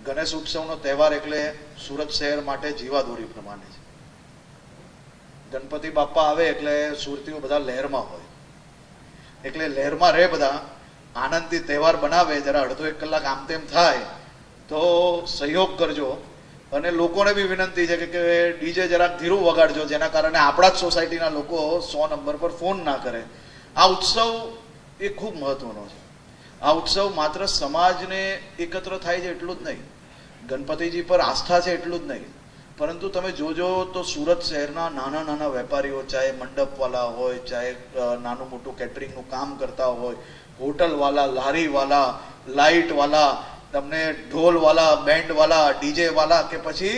ગણેશ ઉત્સવનો તહેવાર એટલે સુરત શહેર માટે જીવાદોરી પ્રમાણે છે. ગણપતિ બાપ્પા આવે એટલે સુરતીઓ બધા લહેરમાં હોય, એટલે લહેરમાં રહે, બધા આનંદથી તહેવાર બનાવે. જરા અડધો એક કલાક આમ તેમ થાય તો સહયોગ કરજો. અને લોકોને બી વિનંતી છે કે ડીજે જરાક ધીરું વગાડજો, જેના કારણે આપણા જ સોસાયટીના લોકો 100 નંબર પર ફોન ના કરે. આ ઉત્સવ એ ખૂબ મહત્વનો છે. આ ઉત્સવ માત્ર સમાજને એકત્ર થાય છે એટલું જ નહીં, ગણપતિજી પર આસ્થા છે એટલું જ નહીં, પરંતુ તમે જોજો તો સુરત શહેરના નાના નાના વેપારીઓ, ચાહે મંડપવાલા હોય, ચાહે નાનું મોટું કેટરિંગનું કામ કરતા હોય, હોટલવાલા, લારીવાલા, લાઇટવાલા, તમને ઢોલવાલા, બેન્ડવાલા, ડીજેવાલા કે પછી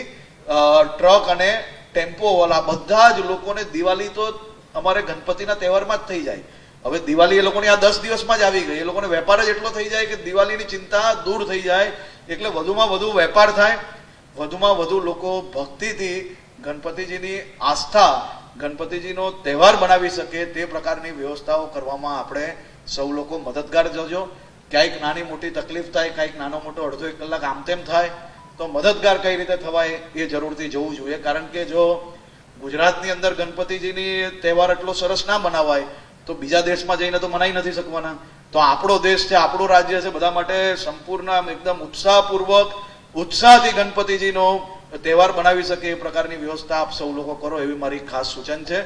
ટ્રક અને ટેમ્પોવાલા, બધા જ લોકોને દિવાળી તો અમારે ગણપતિના તહેવારમાં જ થઈ જાય. હવે દિવાળી એ લોકોની આ 10 દિવસમાં જ આવી ગઈ. એ લોકોને વેપાર જ એટલો થઈ જાય કે દિવાળીની ચિંતા દૂર થઈ જાય, એટલે વધુમાં વધુ વેપાર થાય, વધુમાં વધુ લોકો ભક્તિથી ગણપતિજીની આસ્થા, ગણપતિજીનો તહેવાર બનાવી શકે તે પ્રકારની વ્યવસ્થાઓ કરવામાં આપણે સૌ લોકો મદદગાર જજો. ક્યાંક નાની મોટી તકલીફ થાય, ક્યાંક નાનો મોટો અડધો એક કલાક આમ તેમ થાય તો મદદગાર કઈ રીતે થવાય એ જરૂરથી જોવું જોઈએ. કારણ કે જો ગુજરાતની અંદર ગણપતિજીની તહેવાર એટલો સરસ ના બનાવાય તો બીજા દેશમાં જઈને તો મનાઈ નથી શકવાના. તો આપણો દેશ છે, આપણું રાજ્ય છે, બધા માટે સંપૂર્ણ એકદમ ઉત્સાહપૂર્વક, ઉત્સાહથી ગણપતિજીનો તહેવાર બનાવી શકે એ પ્રકારની વ્યવસ્થા આપ સૌ લોકો કરો, એવી મારી ખાસ સૂચન છે.